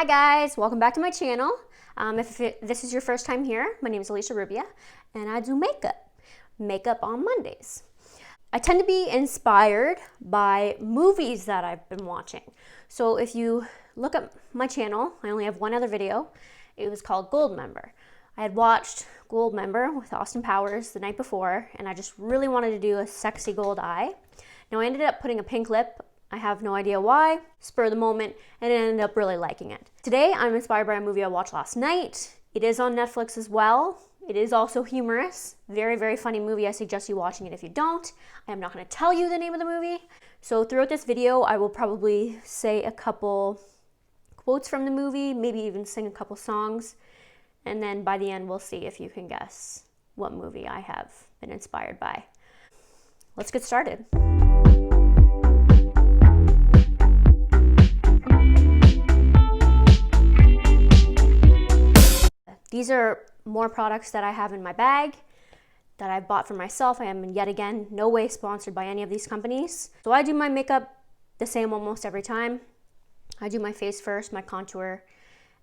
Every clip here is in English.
Hi guys, welcome back to my channel. This is your first time here, my name is Alicia Rubia and I do makeup on Mondays. I tend to be inspired by movies that I've been watching. So if you look at my channel, I only have one other video. It was called Goldmember. I had watched Goldmember with Austin Powers the night before and I just really wanted to do a sexy gold eye. Now I ended up putting a pink lip. I have no idea why, spur of the moment, and I ended up really liking it. Today, I'm inspired by a movie I watched last night. It is on Netflix as well. It is also humorous. Very, very funny movie. I suggest you watching it if you don't. I am not going to tell you the name of the movie. So throughout this video, I will probably say a couple quotes from the movie, maybe even sing a couple songs. And then by the end, we'll see if you can guess what movie I have been inspired by. Let's get started. These are more products that I have in my bag that I bought for myself. I am yet again no way sponsored by any of these companies. So I do my makeup the same almost every time. I do my face first, my contour,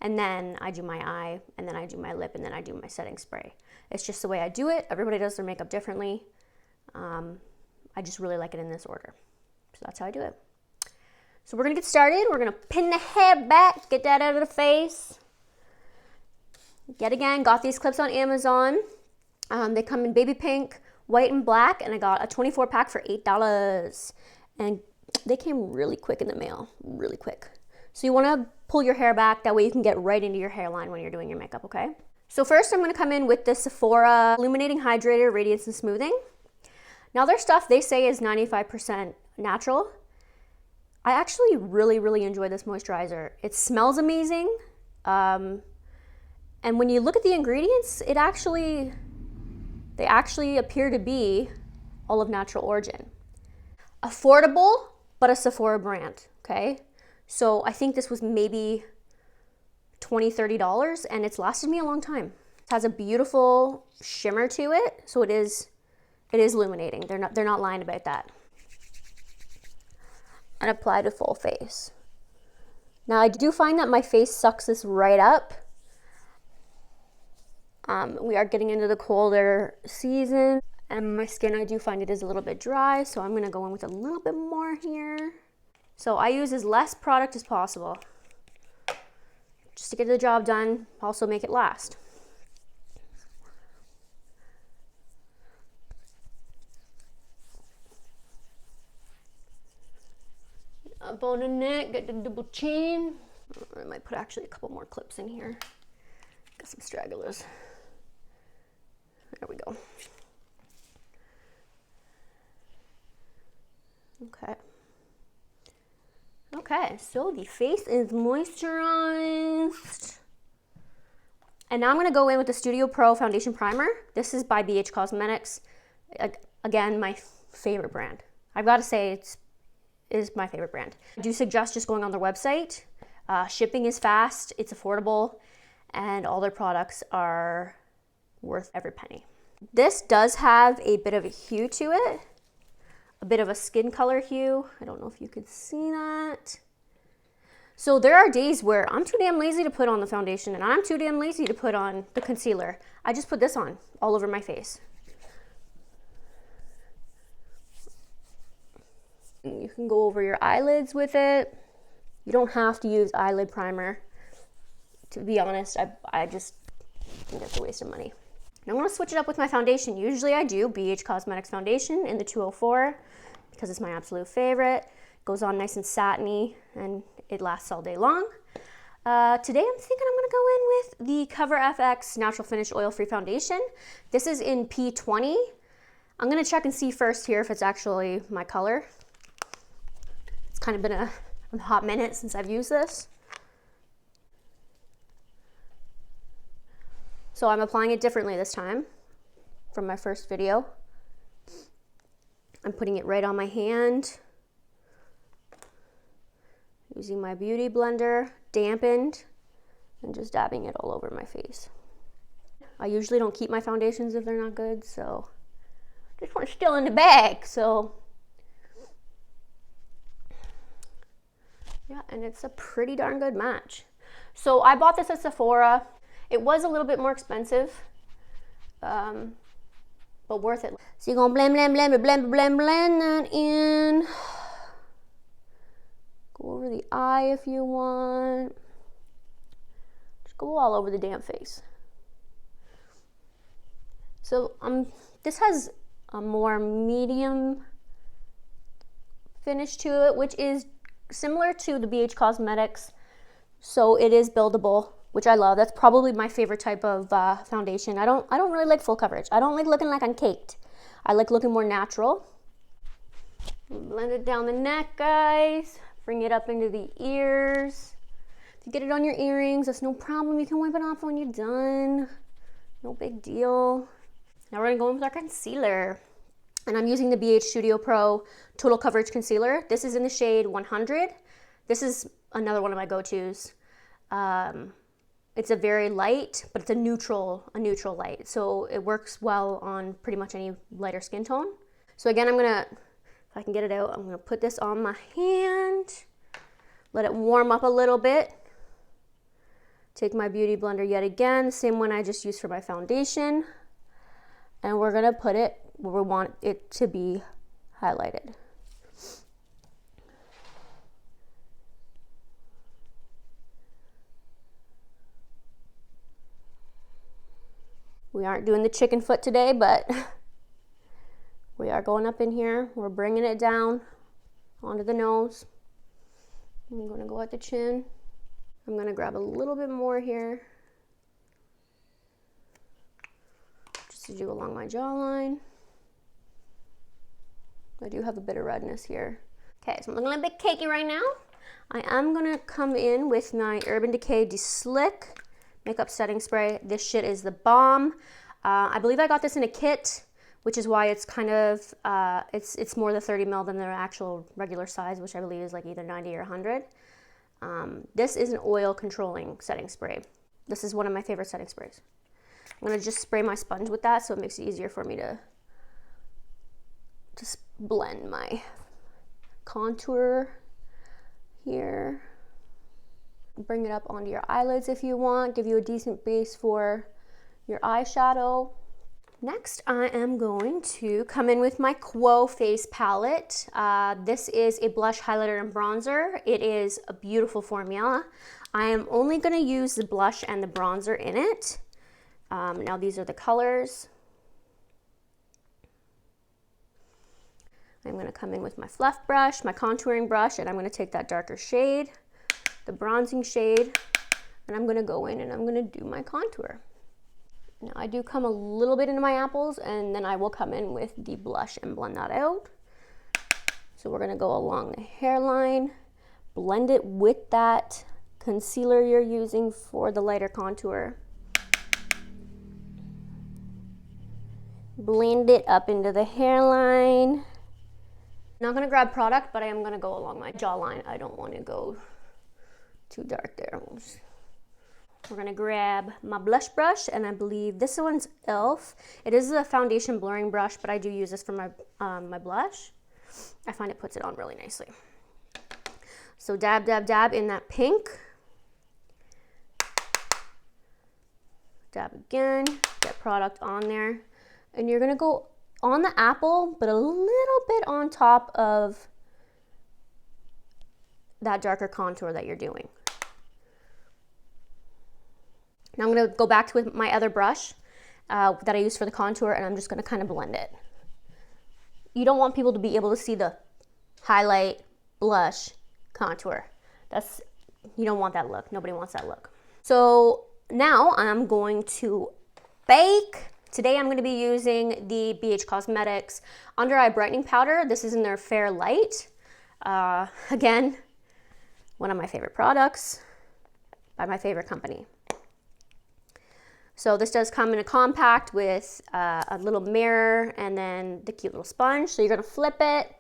and then I do my eye, and then I do my lip, and then I do my setting spray. It's just the way I do it. Everybody does their makeup differently. I just really like it in this order. So that's how I do it. So we're gonna get started. We're gonna pin the hair back, get that out of the face. Yet again, got these clips on Amazon. They come in baby pink, white, and black, and I got a 24 pack for $8. And they came really quick in the mail, really quick. So you wanna pull your hair back, that way you can get right into your hairline when you're doing your makeup, okay? So first I'm gonna come in with the Sephora Illuminating Hydrator, Radiance, and Smoothing. Now their stuff, they say is 95% natural. I actually really enjoy this moisturizer. It smells amazing. And when you look at the ingredients, they actually appear to be all of natural origin. Affordable, but a Sephora brand, okay? So I think this was maybe $20, $30, and it's lasted me a long time. It has a beautiful shimmer to it, so it is illuminating. They're not lying about that. And apply to full face. Now I do find that my face sucks this right up. We are getting into the colder season and my skin, I do find it is a little bit dry, so I'm gonna go in with a little bit more here. So I use as less product as possible just to get the job done, also make it last. Up on the neck, get the double chin. I might put actually a couple more clips in here. Got some stragglers. There we go. Okay, so the face is moisturized. And now I'm gonna go in with the Studio Pro Foundation Primer. This is by BH Cosmetics. Again, my favorite brand. I've gotta say it is my favorite brand. I do suggest just going on their website. Shipping is fast, it's affordable, and all their products are worth every penny. This does have a bit of a hue to it, a bit of a skin color hue. I don't know if you could see that. So there are days where I'm too damn lazy to put on the foundation and I'm too damn lazy to put on the concealer. I just put this on all over my face. You can go over your eyelids with it. You don't have to use eyelid primer. To be honest, I just think it's a waste of money. And I'm gonna switch it up with my foundation. Usually I do BH Cosmetics foundation in the 204 because it's my absolute favorite. It goes on nice and satiny and it lasts all day long. Today I'm thinking I'm gonna go in with the Cover FX Natural Finish Oil-Free Foundation. This is in P20. I'm gonna check and see first here if it's actually my color. It's kind of been a hot minute since I've used this. So I'm applying it differently this time from my first video. I'm putting it right on my hand, using my beauty blender, dampened, and just dabbing it all over my face. I usually don't keep my foundations if they're not good, so this one's still in the bag, so yeah, and it's a pretty darn good match. So I bought this at Sephora. It was a little bit more expensive, but worth it. So you're gonna blend that in. Go over the eye if you want. Just go all over the damn face. So this has a more medium finish to it, which is similar to the BH Cosmetics. So it is buildable, which I love. That's probably my favorite type of foundation. I don't really like full coverage. I don't like looking like I'm caked. I like looking more natural. Blend it down the neck, guys. Bring it up into the ears. If you get it on your earrings, that's no problem. You can wipe it off when you're done. No big deal. Now we're gonna go in with our concealer. And I'm using the BH Studio Pro Total Coverage Concealer. This is in the shade 100. This is another one of my go-tos. It's a very light, but it's a neutral light. So it works well on pretty much any lighter skin tone. So again, if I can get it out, I'm gonna put this on my hand, let it warm up a little bit. Take my Beauty Blender yet again, the same one I just used for my foundation. And we're gonna put it where we want it to be highlighted. We aren't doing the chicken foot today, but we are going up in here. We're bringing it down onto the nose. I'm gonna go at the chin. I'm gonna grab a little bit more here, just to do along my jawline. I do have a bit of redness here. Okay, so I'm looking a bit cakey right now. I am gonna come in with my Urban Decay De-Slick Makeup Setting Spray. This shit is the bomb. I believe I got this in a kit, which is why it's kind of, it's more the 30 ml than the actual regular size, which I believe is like either 90 or 100. This is an oil controlling setting spray. This is one of my favorite setting sprays. I'm gonna just spray my sponge with that so it makes it easier for me to just blend my contour here. Bring it up onto your eyelids if you want, give you a decent base for your eyeshadow. Next, I am going to come in with my Quo Face Palette. This is a blush, highlighter, and bronzer. It is a beautiful formula. I am only gonna use the blush and the bronzer in it. Now these are the colors. I'm gonna come in with my fluff brush, my contouring brush, and I'm gonna take that darker shade, the bronzing shade, and I'm gonna go in and I'm gonna do my contour. Now I do come a little bit into my apples, and then I will come in with the blush and blend that out. So we're gonna go along the hairline, blend it with that concealer you're using for the lighter contour. Blend it up into the hairline. Not gonna grab product, but I am gonna go along my jawline. I don't wanna go too dark there. We're gonna grab my blush brush, and I believe this one's e.l.f. It is a foundation blurring brush, but I do use this for my, my blush. I find it puts it on really nicely. So dab, dab, dab in that pink. Dab again, get product on there. And you're gonna go on the apple, but a little bit on top of that darker contour that you're doing. Now I'm gonna go back to my other brush that I use for the contour, and I'm just gonna kind of blend it. You don't want people to be able to see the highlight, blush, contour. You don't want that look. Nobody wants that look. So now I'm going to bake. Today I'm going to be using the BH Cosmetics Under Eye Brightening Powder. This is in their Fair Light. Again, one of my favorite products by my favorite company. So this does come in a compact with a little mirror and then the cute little sponge. So you're going to flip it,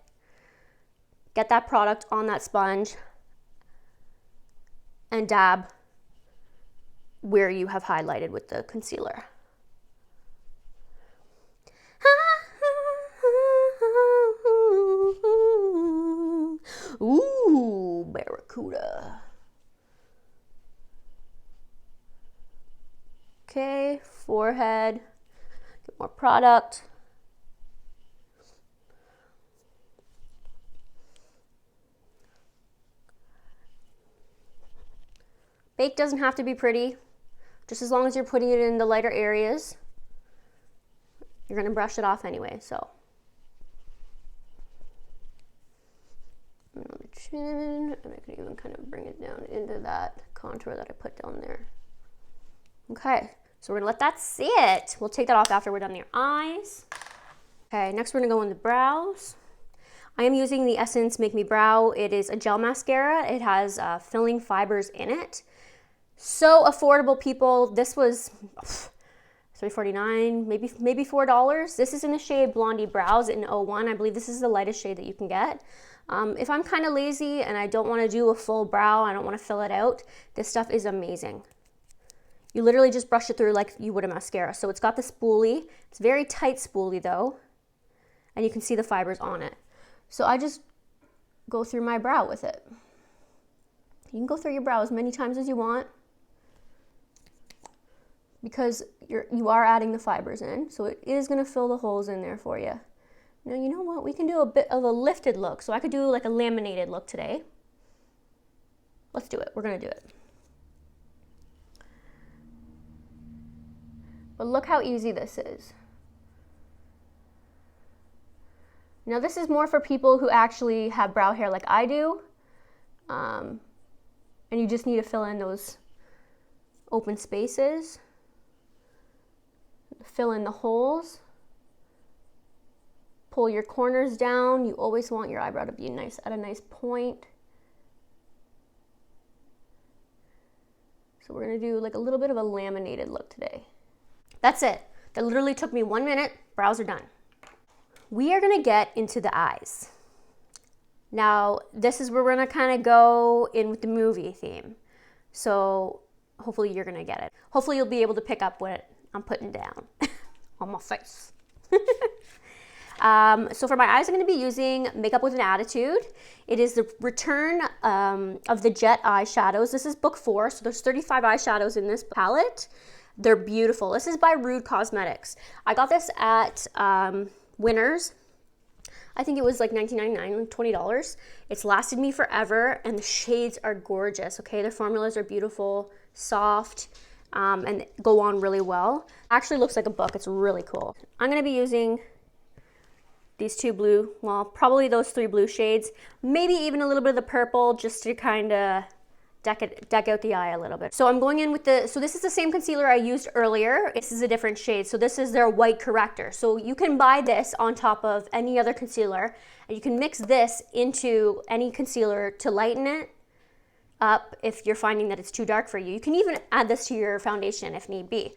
get that product on that sponge, and dab where you have highlighted with the concealer. Ooh, Barracuda. eye, forehead, get more product. Bake doesn't have to be pretty, just as long as you're putting it in the lighter areas. You're gonna brush it off anyway, so. On the chin, and I can even kind of bring it down into that contour that I put down there. Okay, so we're gonna let that sit. We'll take that off after we're done your eyes. Okay, next we're gonna go in the brows. I am using the Essence Make Me Brow. It is a gel mascara. It has filling fibers in it. So affordable, people. This was $3.49, maybe $4. This is in the shade Blondy Brows in 01. I believe this is the lightest shade that you can get. If I'm kind of lazy and I don't want to do a full brow, I don't want to fill it out, this stuff is amazing. You literally just brush it through like you would a mascara. So it's got the spoolie. It's very tight spoolie though, and you can see the fibers on it. So I just go through my brow with it. You can go through your brow as many times as you want, because you are adding the fibers in, so it is going to fill the holes in there for you. Now, you know what? We can do a bit of a lifted look, so I could do like a laminated look today. Let's do it. We're going to do it. But look how easy this is. Now, this is more for people who actually have brow hair like I do, and you just need to fill in those open spaces. Fill in the holes, pull your corners down. You always want your eyebrow to be nice at a nice point. So we're gonna do like a little bit of a laminated look today. That's it. That literally took me 1 minute. Brows are done. We are gonna get into the eyes. Now, this is where we're gonna kind of go in with the movie theme. So hopefully you're gonna get it. Hopefully you'll be able to pick up what I'm putting down on my face. So for my eyes, I'm going to be using Makeup with an Attitude. It is the return of the Jet eyeshadows. This is book 4, so there's 35 eyeshadows in this palette. They're beautiful. This is by Rude Cosmetics. I got this at Winners. I think it was like $19.99, $20. It's lasted me forever, and the shades are gorgeous, okay? Their formulas are beautiful, soft, and go on really well. Actually looks like a book. It's really cool. I'm going to be using these 2 blue, well, probably those 3 blue shades, maybe even a little bit of the purple, just to kind of deck out the eye a little bit. So I'm going in with so this is the same concealer I used earlier. This is a different shade. So this is their white corrector. So you can buy this on top of any other concealer, and you can mix this into any concealer to lighten it up if you're finding that it's too dark for you. You can even add this to your foundation if need be.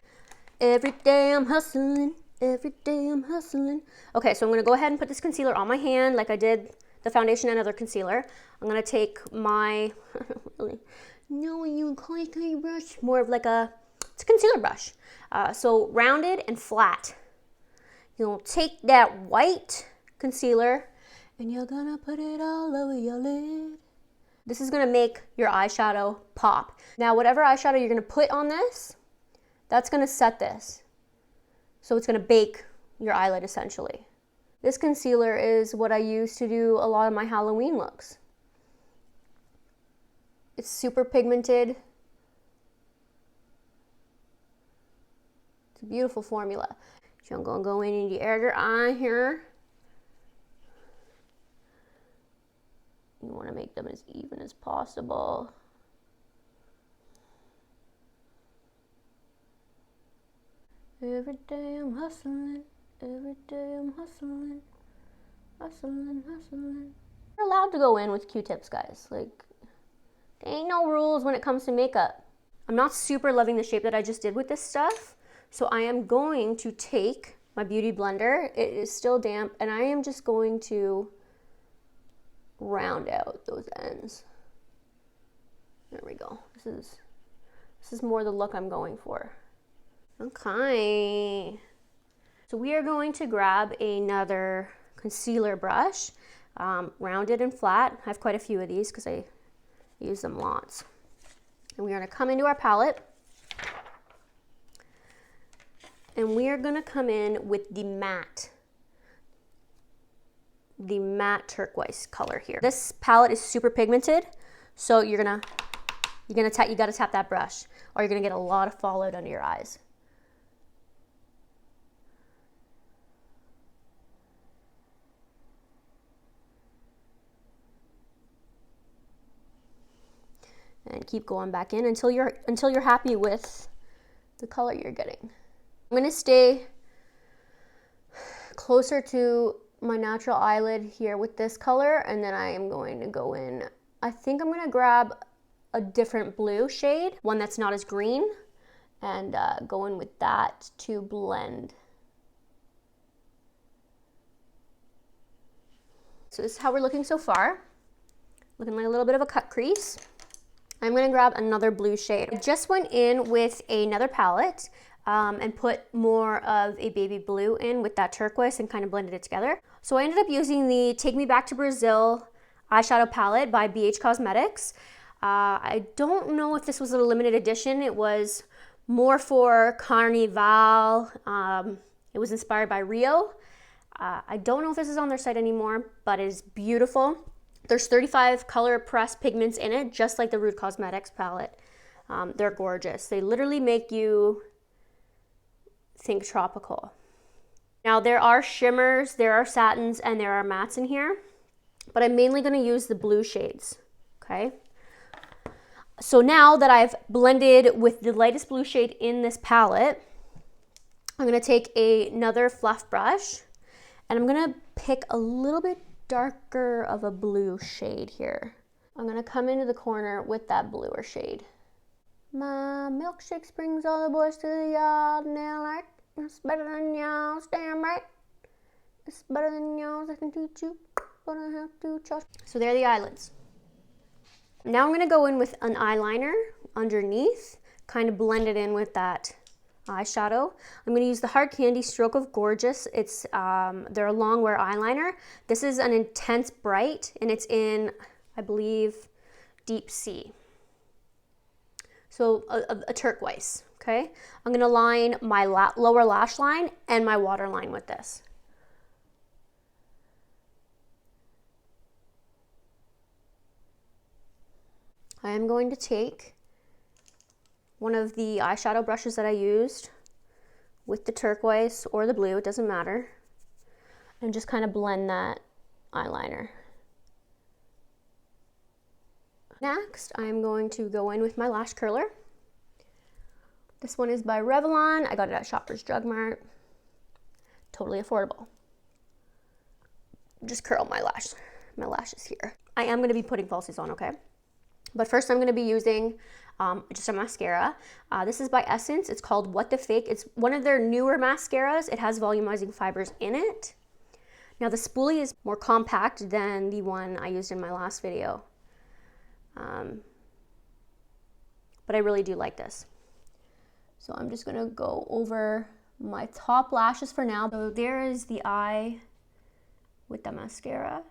Every day I'm hustling, every day I'm hustling. Okay, so I'm gonna go ahead and put this concealer on my hand like I did the foundation and other concealer. I'm gonna take my, brush, more of like it's a concealer brush. So rounded and flat. You'll take that white concealer and you're gonna put it all over your lid. This is gonna make your eyeshadow pop. Now, whatever eyeshadow you're gonna put on this, that's gonna set this. So it's gonna bake your eyelid essentially. This concealer is what I use to do a lot of my Halloween looks. It's super pigmented. It's a beautiful formula. So I'm gonna go in the outer eye here. You want to make them as even as possible. Every day I'm hustling, every day I'm hustling, hustling, hustling. You're allowed to go in with Q-tips, guys. Like, there ain't no rules when it comes to makeup. I'm not super loving the shape that I just did with this stuff, so I am going to take my Beauty Blender. It is still damp, and I am just going to round out those ends. There we go. This is more the look I'm going for. Okay. So we are going to grab another concealer brush, rounded and flat. I have quite a few of these because I use them lots. And we're going to come into our palette. And we are gonna come in with the matte turquoise color here. This palette is super pigmented, so you gotta tap that brush, or you're gonna get a lot of fallout under your eyes. And keep going back in until you're happy with the color you're getting. I'm gonna stay closer to my natural eyelid here with this color, and then I am going to go in. I think I'm gonna grab a different blue shade, one that's not as green, and go in with that to blend. So this is how we're looking so far. Looking like a little bit of a cut crease. I'm gonna grab another blue shade. I just went in with another palette and put more of a baby blue in with that turquoise and kind of blended it together. So I ended up using the Take Me Back to Brazil eyeshadow palette by BH Cosmetics. I don't know if this was a limited edition. It was more for Carnival. It was inspired by Rio. I don't know if this is on their site anymore, but it is beautiful. There's 35 color pressed pigments in it, just like the Rude Cosmetics palette. They're gorgeous. They literally make you think tropical. Now there are shimmers, there are satins, and there are mattes in here, but I'm mainly going to use the blue shades, okay? So now that I've blended with the lightest blue shade in this palette, I'm going to take another fluff brush, and I'm going to pick a little bit darker of a blue shade here. I'm gonna come into the corner with that bluer shade. My milkshake brings all the boys to the yard, and they're like, it's better than yours, damn right. It's better than yours, I can teach you, but I have to trust. So there are the eyelids. Now I'm gonna go in with an eyeliner underneath, kind of blend it in with that eyeshadow. I'm going to use the Hard Candy Stroke of Gorgeous. It's their long wear eyeliner. This is an intense bright, and it's in, I believe, Deep Sea. So a turquoise, okay? I'm going to line my lower lash line and my waterline with this. I am going to take one of the eyeshadow brushes that I used with the turquoise or the blue, it doesn't matter, and just kind of blend that eyeliner. Next, I'm going to go in with my lash curler. This one is by Revlon. I got it at Shoppers Drug Mart. Totally affordable. Just curl my lashes here. I am going to be putting falsies on, okay? But first I'm going to be using just a mascara. This is by Essence. It's called What the Fake. It's one of their newer mascaras. It has volumizing fibers in it. Now the spoolie is more compact than the one I used in my last video. But I really do like this. So I'm just gonna go over my top lashes for now. So there is the eye with the mascara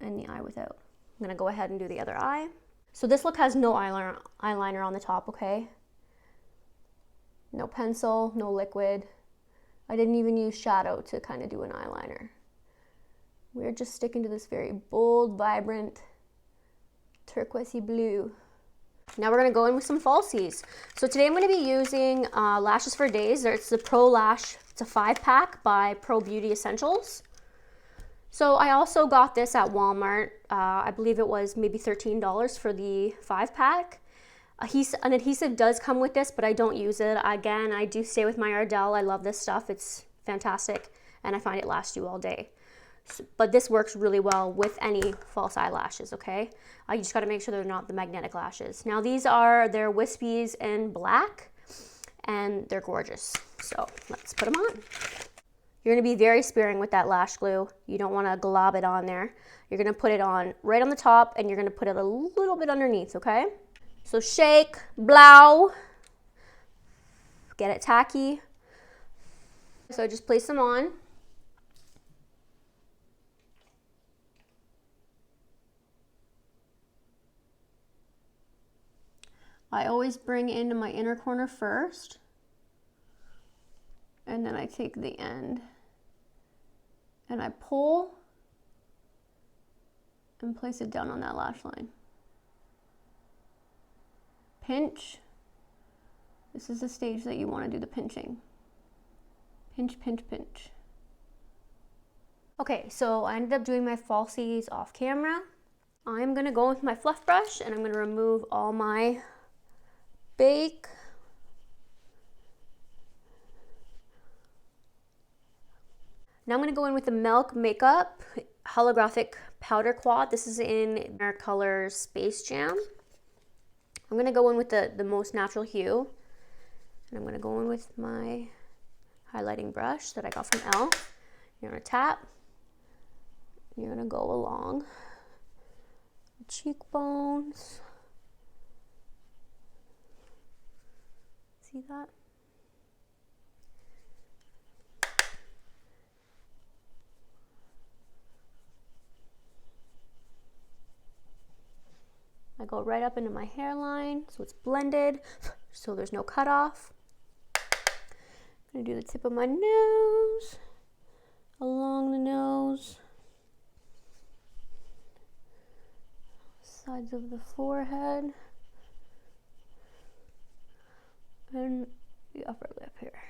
and the eye without. I'm gonna go ahead and do the other eye. So this look has no eyeliner on the top, okay? No pencil, no liquid. I didn't even use shadow to kind of do an eyeliner. We're just sticking to this very bold, vibrant, turquoisey blue. Now we're gonna go in with some falsies. So today I'm gonna be using Lashes for Days. It's the Prolash, it's a 5-pack by Pro Beauty Essentials. So I also got this at Walmart. I believe it was maybe $13 for the 5-pack. An adhesive does come with this, but I don't use it. Again, I do stay with my Ardell. I love this stuff. It's fantastic, and I find it lasts you all day. But this works really well with any false eyelashes, okay? You just gotta make sure they're not the magnetic lashes. Now these are their Wispies in black, and they're gorgeous. So let's put them on. You're gonna be very sparing with that lash glue. You don't wanna glob it on there. You're gonna put it on right on the top, and you're gonna put it a little bit underneath, okay? So shake, blow, get it tacky. So just place them on. I always bring into my inner corner first. And then I take the end and I pull and place it down on that lash line. Pinch. This is the stage that you want to do the pinching. Pinch, pinch, pinch. Okay, so I ended up doing my falsies off camera. I'm gonna go with my fluff brush and I'm gonna remove all my bake. Now I'm gonna go in with the Milk Makeup Holographic Powder Quad. This is in their color Space Jam. I'm gonna go in with the most natural hue. And I'm gonna go in with my highlighting brush that I got from e.l.f. You're gonna tap. You're gonna go along the cheekbones. See that? I go right up into my hairline so it's blended, so there's no cutoff. I'm gonna do the tip of my nose, along the nose, sides of the forehead, and the upper lip here.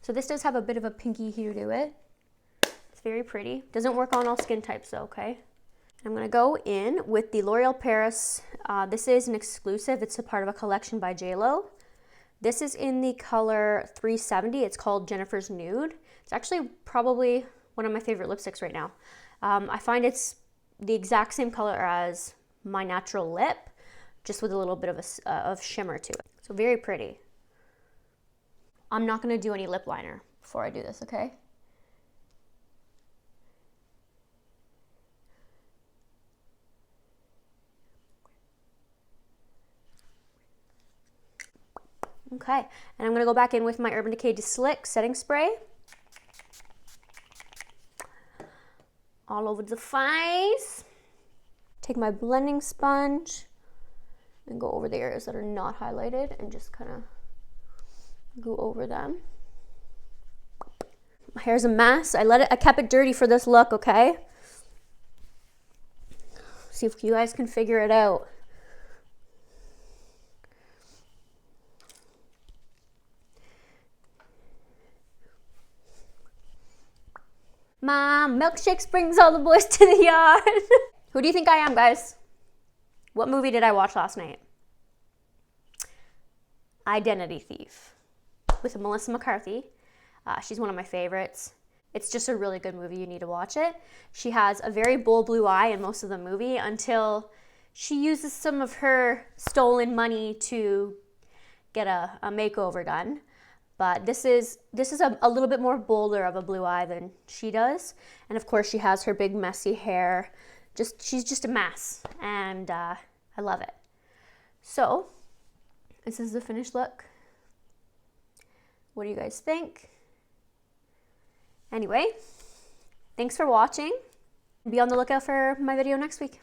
So this does have a bit of a pinky hue to it. It's very pretty. Doesn't work on all skin types though, okay? I'm gonna go in with the L'Oreal Paris. This is an exclusive. It's a part of a collection by JLo. This is in the color 370. It's called Jennifer's Nude. It's actually probably one of my favorite lipsticks right now. I find it's the exact same color as my natural lip, just with a little bit of shimmer to it. So very pretty. I'm not gonna do any lip liner before I do this, okay? Okay, and I'm gonna go back in with my Urban Decay Slick setting spray. All over the face. Take my blending sponge and go over the areas that are not highlighted and just kind of go over them. My hair's a mess. I kept it dirty for this look, okay? See if you guys can figure it out. Mom, Milkshake brings all the boys to the yard. Who do you think I am, guys? What movie did I watch last night? Identity Thief with Melissa McCarthy. She's one of my favorites. It's just a really good movie. You need to watch it. She has a very bold blue eye in most of the movie until she uses some of her stolen money to get a makeover done. But this is a little bit more bolder of a blue eye than she does. And of course she has her big messy hair. She's just a mess, and I love it. So this is the finished look. What do you guys think? Anyway, thanks for watching. Be on the lookout for my video next week.